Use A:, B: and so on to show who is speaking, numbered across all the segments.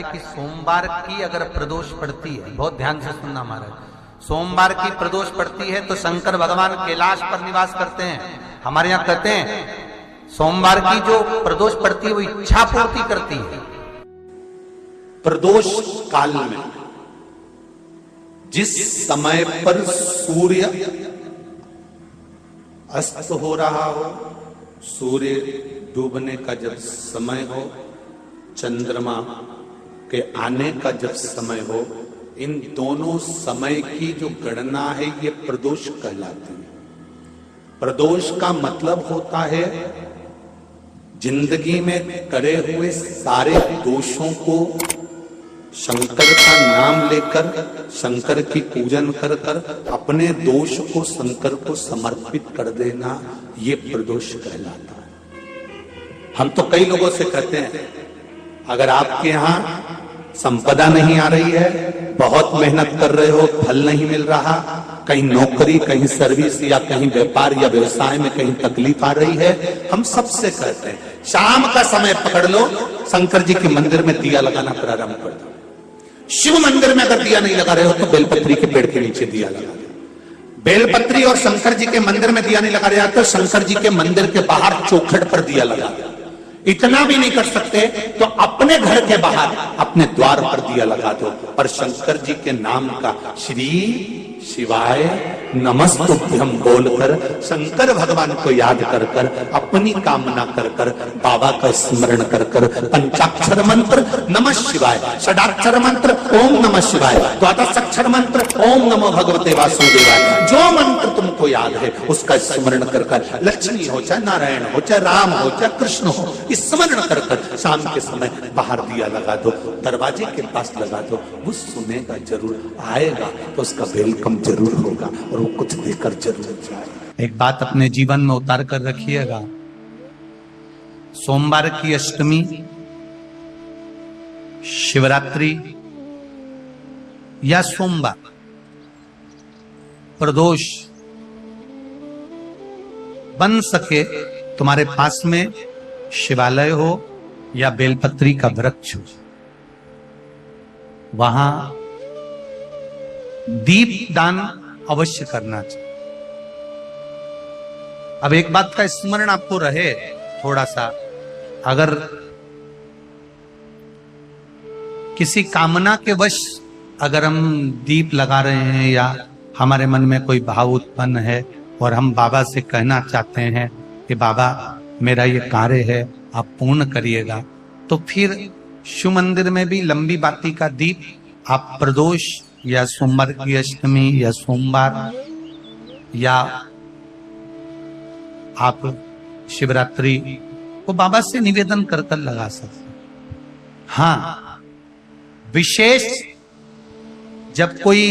A: है कि सोमवार की अगर प्रदोष पड़ती है, बहुत ध्यान से सुनना महाराज, सोमवार की प्रदोष पड़ती है तो शंकर भगवान कैलाश पर निवास करते हैं। हमारे यहाँ कहते हैं सोमवार की जो प्रदोष पड़ती है वो इच्छा पूर्ति करती है।
B: प्रदोष काल में जिस समय पर सूर्य अस्त हो रहा हो, सूर्य डूबने का जब समय हो, चंद्रमा के आने का जब समय हो, इन दोनों समय की जो गणना है ये प्रदोष कहलाती है। प्रदोष का मतलब होता है जिंदगी में करे हुए सारे दोषों को शंकर का नाम लेकर, शंकर की पूजन कर कर अपने दोष को शंकर को समर्पित कर देना, ये प्रदोष कहलाता है। हम तो कई लोगों से कहते हैं अगर आपके यहां संपदा नहीं आ रही है, बहुत मेहनत कर रहे हो, फल नहीं मिल रहा, कहीं नौकरी, कहीं सर्विस या कहीं व्यापार या व्यवसाय में कहीं तकलीफ आ रही है, हम सबसे कहते हैं शाम का समय पकड़ लो, शंकर जी के मंदिर में दिया लगाना प्रारंभ कर दो। शिव मंदिर में अगर दिया नहीं लगा रहे हो तो बेलपत्री के पेड़ के नीचे दिया लगा दो। बेलपत्री और शंकर जी के मंदिर में दिया नहीं लगा रहे तो शंकर जी के मंदिर के बाहर चौखट पर दिया लगा दो। इतना भी नहीं कर सकते तो अपने घर के बाहर अपने द्वार पर दिया लगा दो, पर शंकर जी के नाम का श्री शिवाय नमस्तुभ्यं बोलकर शंकर भगवान को याद कर कर, अपनी कामना कर कर, बाबा का स्मरण कर कर, पंचाक्षर मंत्र नमः शिवाय, षडाक्षर मंत्र ओम नमः शिवाय, द्वादशाक्षर मंत्र ओम नमो भगवते वासुदेवाय, जो मंत्र तुमको याद है उसका स्मरण कर कर, लक्ष्मी हो चाहे नारायण हो चाहे राम हो चाहे कृष्ण हो, स्मरण कर कर शाम के समय बाहर दिया लगा दो, दरवाजे के पास लगा दो। वो सुनेगा जरूर, आएगा तो उसका वेलकम जरूर होगा और वो कुछ देकर जरूर जाएगा।
A: एक बात अपने जीवन में उतार कर रखिएगा, सोमवार की अष्टमी, शिवरात्रि या सोमवार, प्रदोष बन सके तुम्हारे पास में शिवालय हो या बेलपत्री का वृक्ष हो, वहां दीप दान अवश्य करना चाहिए। अब एक बात का स्मरण आपको रहे थोड़ा सा, अगर किसी कामना के वश अगर हम दीप लगा रहे हैं या हमारे मन में कोई भाव उत्पन्न है और हम बाबा से कहना चाहते हैं कि बाबा मेरा ये कार्य है आप पूर्ण करिएगा, तो फिर शिव मंदिर में भी लंबी बाती का दीप आप प्रदोष या सोमवार की अष्टमी या सोमवार या आप शिवरात्रि को बाबा से निवेदन कर कर लगा सकते। हाँ, विशेष जब कोई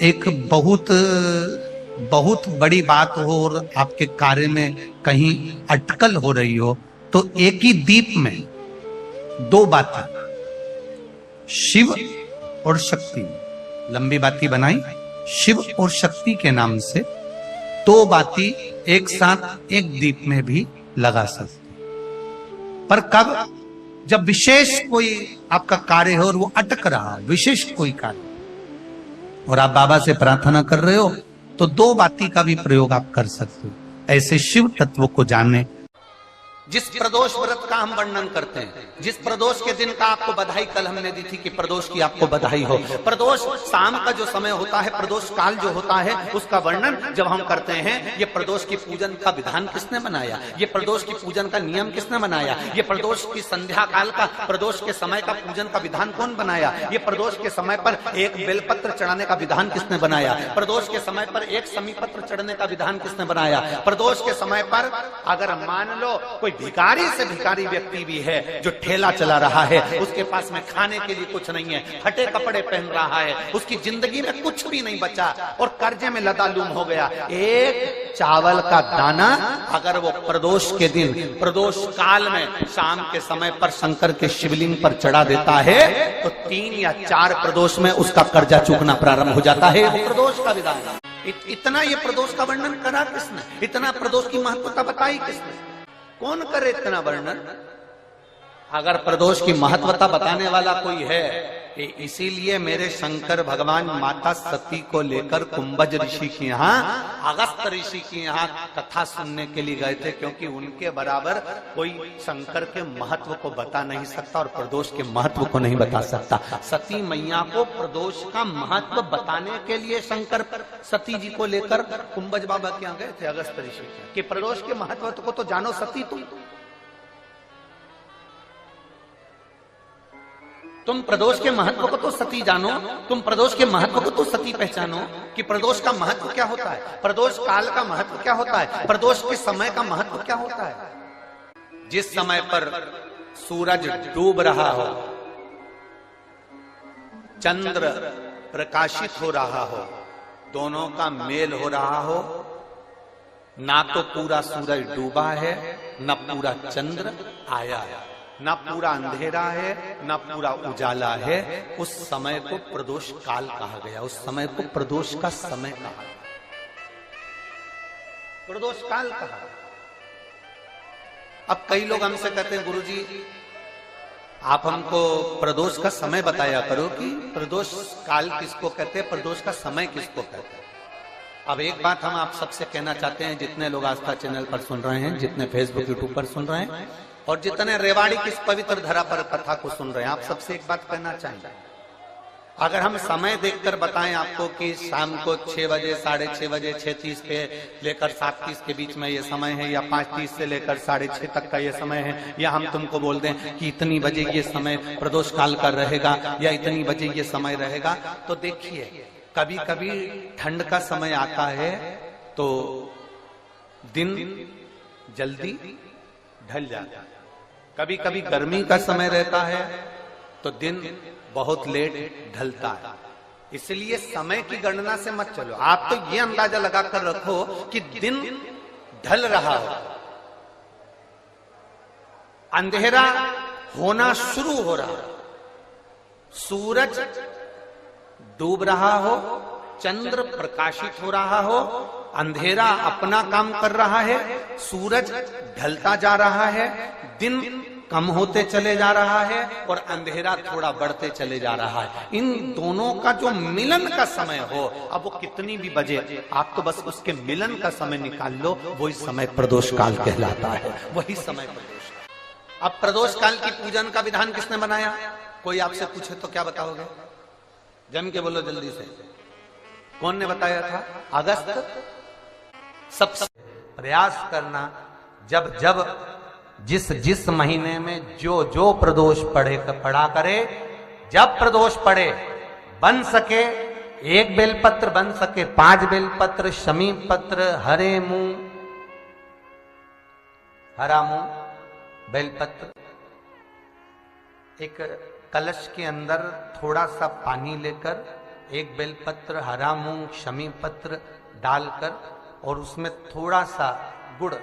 A: एक बहुत बड़ी बात हो और आपके कार्य में कहीं अटकल हो रही हो तो एक ही दीप में दो बातें, शिव और शक्ति, लंबी बाती बनाई शिव और शक्ति के नाम से, दो बाती एक साथ एक दीप में भी लगा सकते। पर कब? जब विशेष कोई आपका कार्य हो और वो अटक रहा, विशेष कोई कार्य, और आप बाबा से प्रार्थना कर रहे हो तो दो बाती का भी प्रयोग आप कर सकते हो। ऐसे शिव तत्व को जानने, जिस प्रदोष व्रत का हम वर्णन करते हैं, जिस प्रदोष के दिन का आपको बधाई कल हमने दी थी कि प्रदोष की आपको बधाई हो, प्रदोष शाम का जो समय होता है, प्रदोष काल जो होता है, उसका वर्णन जब हम करते हैं, ये प्रदोष की पूजन का विधान किसने बनाया, ये प्रदोष की पूजन का नियम किसने बनाया, ये प्रदोष की संध्या काल का, प्रदोष के समय का पूजन का विधान कौन बनाया, ये प्रदोष के समय पर एक बेलपत्र चढ़ाने का विधान किसने बनाया, प्रदोष के समय पर एक समीपत्र चढ़ने का विधान किसने बनाया, प्रदोष के समय पर अगर मान लो कोई भिखारी से भिखारी व्यक्ति भी है जो ठेला चला रहा है, उसके पास में खाने के लिए कुछ नहीं है, फटे कपड़े पहन रहा है, उसकी जिंदगी में कुछ भी नहीं बचा और कर्जे में लदालूम हो गया, एक चावल का दाना अगर वो प्रदोष के दिन, प्रदोष काल में शाम के समय पर शंकर के शिवलिंग पर चढ़ा देता है तो 3 या 4 प्रदोष में उसका कर्जा चूकना प्रारंभ हो जाता है। वो प्रदोष का विधान। इतना ये प्रदोष का वर्णन करा किसने, इतना प्रदोष की महत्वता बताई किसने, कौन करे इतना वर्णन? अगर प्रदोष की महत्वता बताने वाला कोई है, इसीलिए मेरे शंकर भगवान माता सती को लेकर कुंभज ऋषि के यहाँ, अगस्त ऋषि के यहाँ कथा सुनने के लिए गए थे, क्योंकि उनके बराबर कोई शंकर के महत्व को बता नहीं सकता और प्रदोष के महत्व को नहीं बता सकता। सती मैया को प्रदोष का महत्व बताने के लिए शंकर सती जी को लेकर कुंभज बाबा के यहाँ गए थे, अगस्त ऋषि के, कि प्रदोष के महत्व को तो जानो सती, तुम प्रदोष के महत्व को तो सती जानो, तुम प्रदोष के महत्व को तो सती पहचानो कि प्रदोष का महत्व क्या होता है, प्रदोष काल का महत्व क्या होता है, प्रदोष के समय का महत्व क्या होता है। जिस समय पर सूरज डूब रहा हो, चंद्र प्रकाशित हो रहा हो, दोनों का मेल हो रहा हो, ना तो पूरा सूरज डूबा है, न पूरा चंद्र आया है, ना पूरा अंधेरा है, ना पूरा उजाला है, उस समय को प्रदोष काल कहा गया, उस समय को प्रदोष का समय कहा, प्रदोष काल कहा। अब कई लोग हमसे कहते हैं, गुरुजी आप हमको प्रदोष का समय बताया करो कि प्रदोष काल किसको कहते हैं, प्रदोष का समय किसको कहते हैं। अब एक बात हम आप सबसे कहना चाहते हैं, जितने लोग आस्था चैनल पर सुन रहे हैं, जितने फेसबुक यूट्यूब पर सुन रहे हैं और जितने रेवाड़ी की इस पवित्र धरा पर कथा को सुन रहे हैं, आप सबसे एक बात कहना चाहेंगे, अगर हम समय देखकर बताएं आपको कि शाम को 6 बजे, 6:30 बजे, 6:30 पे लेकर 7:30 के बीच में ये समय है, या 5:30 से लेकर 6:30 तक का ये समय है, या हम तुमको बोल दें कि इतनी बजे ये समय प्रदोष काल का रहेगा या इतनी बजे ये समय रहेगा, तो देखिए कभी कभी ठंड का समय आता है तो दिन जल्दी ढल जाता है, कभी कभी गर्मी का समय रहता है तो दिन बहुत लेट ढलता है। इसलिए समय की गणना से मत चलो, आप तो ये अंदाजा लगाकर रखो कि दिन ढल रहा हो, अंधेरा होना शुरू हो रहा हो, सूरज डूब रहा हो, चंद्र प्रकाशित हो रहा हो, अंधेरा अपना काम कर रहा है, सूरज ढलता जा रहा है, दिन कम होते चले जा रहा है और अंधेरा थोड़ा बढ़ते चले जा रहा है। इन दोनों का जो मिलन का समय हो, अब वो कितनी भी बजे, आप तो बस उसके मिलन का समय निकाल लो, वही समय प्रदोष काल कहलाता है, वही समय प्रदोष। अब प्रदोष काल की पूजन का विधान किसने बनाया, कोई आपसे पूछे तो क्या बताओगे, जम के बोलो जल्दी से, कौन ने बताया था, अगस्त। सबसे प्रयास करना, जब जब जिस महीने में जो प्रदोष पड़ा करे, जब प्रदोष पड़े, बन सके 1 बेलपत्र, बन सके 5 बेलपत्र, शमी पत्र, हरे मुंह, हरा मुंह बेलपत्र, एक कलश के अंदर थोड़ा सा पानी लेकर 1 बेलपत्र, हरा मूंग, शमी पत्र डालकर और उसमें थोड़ा सा गुड़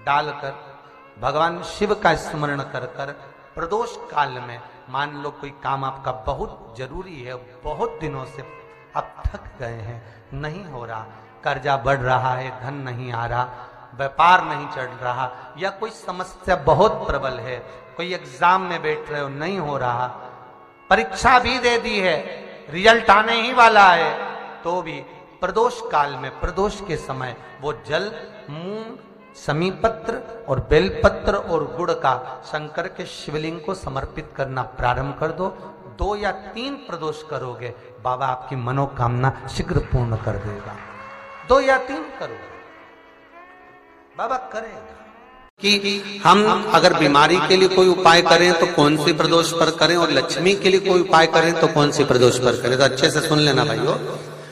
A: डालकर भगवान शिव का स्मरण कर कर प्रदोष काल में, मान लो कोई काम आपका बहुत जरूरी है, बहुत दिनों से आप थक गए हैं, नहीं हो रहा, कर्जा बढ़ रहा है, धन नहीं आ रहा, व्यापार नहीं चढ़ रहा, या कोई समस्या बहुत प्रबल है, कोई एग्जाम में बैठ रहे हो नहीं हो रहा, परीक्षा भी दे दी है, रिजल्ट आने ही वाला है, तो भी प्रदोष काल में, प्रदोष के समय वो जल, मूंग, शमी पत्र और बेलपत्र और गुड़ का शंकर के शिवलिंग को समर्पित करना प्रारंभ कर दो। 2 या 3 प्रदोष करोगे, बाबा आपकी मनोकामना शीघ्र पूर्ण कर देगा। 2 या 3 करोगे, बाबा करेगा। कि हम अगर बीमारी के लिए कोई उपाय करें तो कौन सी प्रदोष पर करें, और लक्ष्मी के लिए कोई उपाय करें तो कौन सी प्रदोष पर करें, तो अच्छे से सुन लेना भाइयों।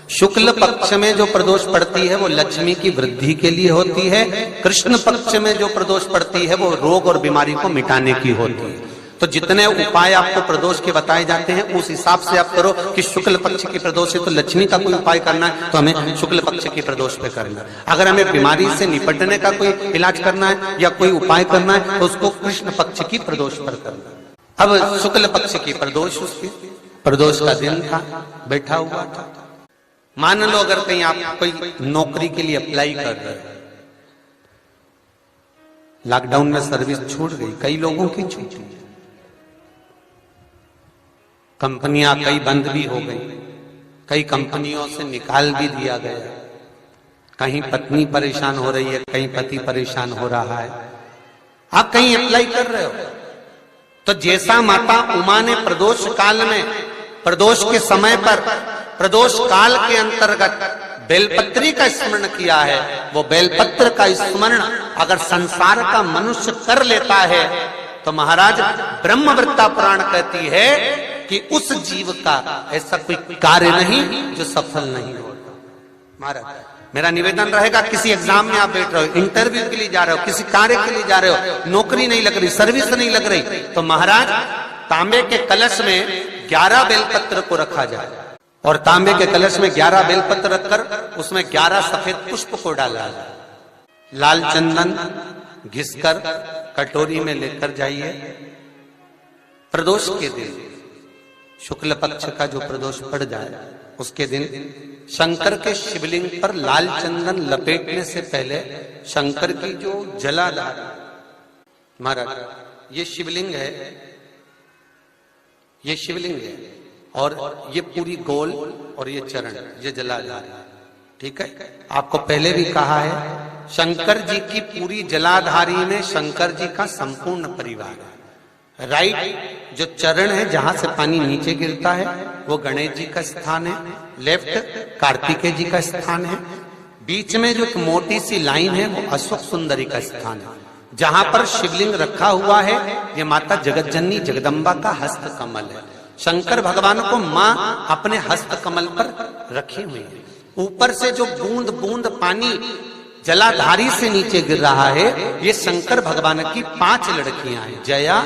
A: शुक्ल पक्ष में जो प्रदोष पड़ती है वो लक्ष्मी की वृद्धि के लिए होती है, कृष्ण पक्ष में जो प्रदोष पड़ती है वो रोग और बीमारी को मिटाने की होती है। तो जितने उपाय आपको प्रदोष के बताए जाते हैं उस हिसाब से आप करो कि शुक्ल पक्ष की प्रदोष है तो लक्ष्मी का कोई उपाय करना है तो हमें शुक्ल पक्ष की प्रदोष पे करना है। अगर हमें बीमारी से निपटने का कोई इलाज करना है या कोई उपाय करना है तो उसको कृष्ण पक्ष की प्रदोष पर करना। अब शुक्ल पक्ष की प्रदोष, उसकी प्रदोष का दिन था, बैठा हुआ था। मान लो अगर कहीं आप कोई नौकरी के लिए अप्लाई कर रहे हैं,
B: लॉकडाउन में सर्विस छूट गई, कई लोगों की छूटी, कंपनियां कई बंद भी हो गई, कई कंपनियों से निकाल भी दिया गया, कहीं पत्नी परेशान हो रही है, कहीं पति परेशान हो रहा है। आप कहीं अप्लाई कर रहे हो तो जैसा माता उमा ने प्रदोष काल में, प्रदोष के समय पर, प्रदोष काल के अंतर्गत बेलपत्री का स्मरण किया है, वो बेलपत्र का स्मरण अगर संसार का मनुष्य कर लेता है तो महाराज ब्रह्मवृत्ता पुराण कहती है कि उस जीव का ऐसा कोई कार्य नहीं जो सफल नहीं होता। महाराज मेरा निवेदन रहेगा, किसी एग्जाम में आप बैठ रहे हो, इंटरव्यू के लिए जा रहे हो, किसी कार्य के लिए जा रहे हो, नौकरी नहीं लग रही, सर्विस नहीं लग रही, तो महाराज तांबे के कलश में 11 बेलपत्र को रखा जाए और तांबे के कलश में 11 बेलपत्र रखकर उसमें 11 सफेद पुष्प को डाला जाए, लाल चंदन घिसकर कटोरी में लेकर जाइए। प्रदोष के दिन, शुक्ल पक्ष का जो प्रदोष पड़ जाए उसके दिन शंकर के शिवलिंग पर लाल चंदन लपेटने से पहले शंकर की जो जलाधार, महाराज ये शिवलिंग है, ये शिवलिंग है और ये पूरी गोल और ये चरण, ये जलाधार, ठीक है। आपको पहले भी कहा है शंकर जी की पूरी जलाधारी में शंकर जी का संपूर्ण परिवार है। राइट जो चरण है जहां से पानी नीचे गिरता है वो गणेश जी का स्थान है, लेफ्ट कार्तिकेय जी का स्थान है, बीच में जो एक मोटी सी लाइन है वो अशोक सुंदरी का स्थान है। जहां पर शिवलिंग रखा हुआ है ये माता जगतजननी जगदम्बा का हस्त कमल है। शंकर भगवान को मां अपने हस्त कमल पर रखी हुई है। ऊपर से जो बूंद बूंद पानी जलाधारी से नीचे गिर रहा है ये शंकर भगवान की 5 लड़कियां हैं, जया,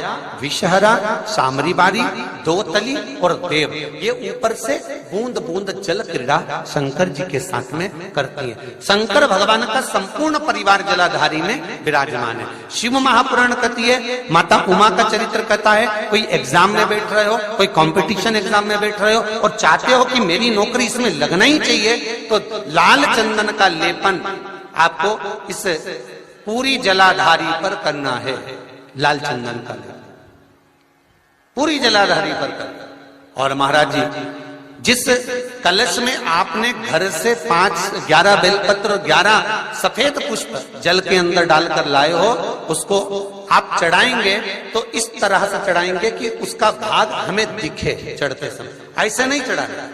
B: विषहरा, सामरीबारी, दोतली और देव। ये ऊपर से बूंद बूंद जल क्रीड़ा शंकर जी के साथ में करती हैं। शंकर भगवान का संपूर्ण परिवार जलाधारी में विराजमान है। शिव महापुराण कहती है, माता उमा का चरित्र कहता है, कोई एग्जाम में बैठ रहे हो, कोई कंपटीशन एग्जाम में बैठ रहे हो और चाहते हो कि मेरी नौकरी इसमें लगना ही चाहिए, तो लाल चंदन का लेपन आपको इस पूरी जलाधारी पर करना है। लाल चंदन का लेपन पूरी जलाधारी पर करना। और महाराज जी जिस कलश में आपने घर से 11 बेलपत्र और 11 सफेद पुष्प जल के अंदर डालकर लाए हो, उसको आप चढ़ाएंगे तो इस तरह से चढ़ाएंगे कि उसका भाग हमें दिखे चढ़ते समय। ऐसे नहीं चढ़ाना,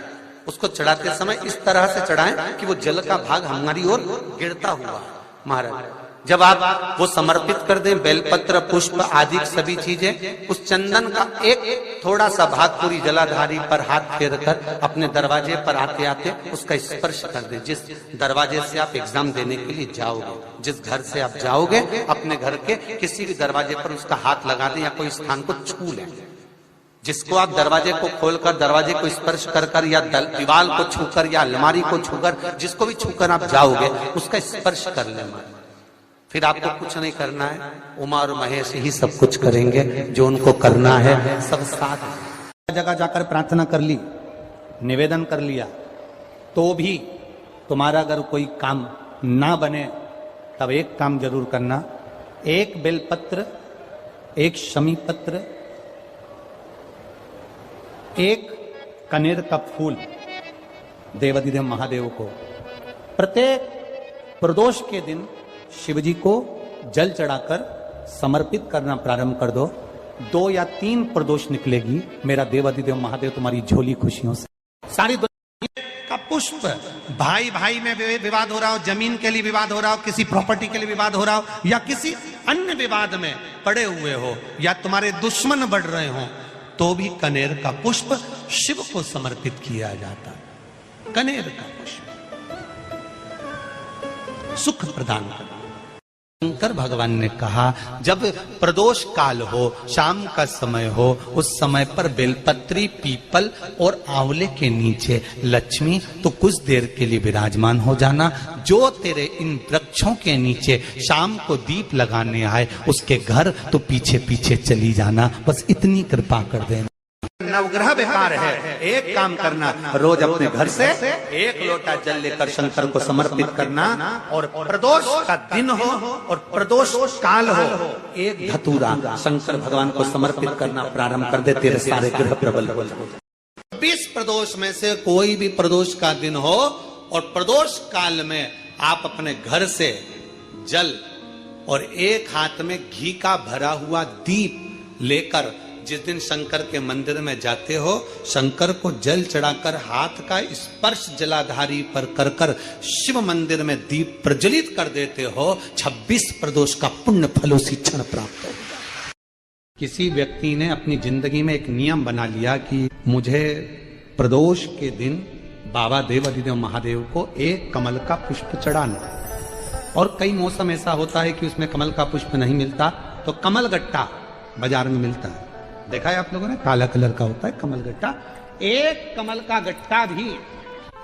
B: उसको चढ़ाते समय इस तरह से चढ़ाएं कि वो जल का भाग हमारी ओर गिरता हुआ। महाराज जब आप वो समर्पित कर दें, बेलपत्र पुष्प आदि सभी चीजें, उस चंदन का एक थोड़ा सा भाग पूरी जलाधारी पर हाथ फेर कर अपने दरवाजे पर आते आते उसका स्पर्श कर दें। जिस दरवाजे से आप एग्जाम देने के लिए जाओगे, जिस घर से आप जाओगे, अपने घर के किसी भी दरवाजे पर उसका हाथ लगा दें या कोई स्थान को छू लें। जिसको आप दरवाजे को खोलकर, दरवाजे को स्पर्श कर कर या दीवार को छूकर या अलमारी को छूकर, जिसको भी छूकर आप जाओगे उसका स्पर्श कर लेना। फिर आपको कुछ नहीं करना है, उमा और महेश ही सब कुछ करेंगे जो उनको करना है। सब साथ
A: जगह जाकर प्रार्थना कर ली, निवेदन कर लिया, तो भी तुम्हारा अगर कोई काम ना बने तब एक काम जरूर करना, एक बेलपत्र, एक शमी पत्र, एक कनेर का फूल देवाधिदेव महादेव को प्रत्येक प्रदोष के दिन शिव जी को जल चढ़ाकर समर्पित करना प्रारंभ कर दो। 2 या 3 प्रदोष निकलेगी, मेरा देवाधिदेव महादेव तुम्हारी झोली खुशियों से। सारी दुनिया का पुष्प, भाई भाई में विवाद हो रहा हो, जमीन के लिए विवाद हो रहा हो, किसी प्रॉपर्टी के लिए विवाद हो रहा हो, या किसी अन्य विवाद में पड़े हुए हो, या तुम्हारे दुश्मन बढ़ रहे हो, तो भी कनेर का पुष्प शिव को समर्पित किया जाता है। कनेर का पुष्प सुख प्रदान करता। शंकर भगवान ने कहा जब प्रदोष काल हो, शाम का समय हो, उस समय पर बेलपत्री, पीपल और आंवले के नीचे लक्ष्मी तो कुछ देर के लिए विराजमान हो जाना। जो तेरे इन वृक्षों के नीचे शाम को दीप लगाने आए उसके घर तो पीछे पीछे चली जाना। बस इतनी कृपा कर देना।
B: नवग्रह विकार है, एक काम करना, रोज अपने घर से 1 लोटा जल लेकर शंकर को समर्पित करना, और प्रदोष का दिन हो और प्रदोष काल हो, 1 धतूरा शंकर भगवान को समर्पित करना प्रारंभ कर दे, तेरे सारे ग्रह प्रबल हो जाए। 20 प्रदोष में से कोई भी प्रदोष का दिन हो और प्रदोष काल में आप अपने घर से जल और एक हाथ में घी का भरा हुआ दीप लेकर जिस दिन शंकर के मंदिर में जाते हो, शंकर को जल चढ़ाकर हाथ का स्पर्श जलाधारी पर कर कर शिव मंदिर में दीप प्रज्वलित कर देते हो, 26 प्रदोष का पुण्य फल उसी क्षण प्राप्त हो। किसी व्यक्ति ने अपनी जिंदगी में एक नियम बना लिया कि मुझे प्रदोष के दिन बाबा देव अधिदेव महादेव को 1 कमल का पुष्प चढ़ाना, और कई मौसम ऐसा होता है कि उसमें कमल का पुष्प नहीं मिलता तो कमल गट्टा बाजार में मिलता है, देखा है आप लोगों ने, काला कलर का होता है कमल गट्टा। 1 कमल का गट्टा भी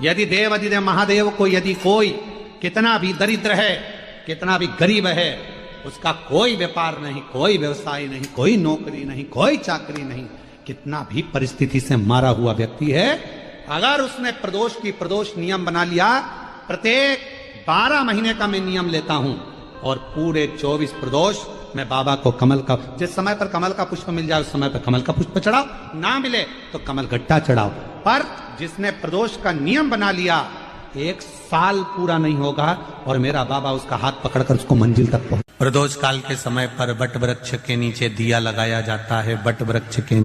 B: यदि देव अधिदेव महादेव को, यदि कोई कितना भी दरिद्र है, कितना भी गरीब है, उसका कोई व्यापार नहीं, कोई व्यवसाय नहीं, कोई नौकरी नहीं, कोई चाकरी नहीं, कितना भी परिस्थिति से मारा हुआ व्यक्ति है, अगर उसने प्रदोष नियम बना लिया, प्रत्येक 12 महीने का मैं नियम लेता हूं और पूरे 24 प्रदोष मैं बाबा को कमल का, जिस समय पर कमल का पुष्प मिल जाए उस समय पर कमल का पुष्प चढ़ाओ, ना मिले तो कमल गट्टा चढ़ाओ। पर जिसने प्रदोष का नियम बना लिया, 1 साल पूरा नहीं होगा और मेरा बाबा उसका हाथ पकड़कर उसको मंजिल तक पहुंचा। प्रदोष काल के समय पर वट वृक्ष के नीचे दिया लगाया जाता है, वट वृक्ष के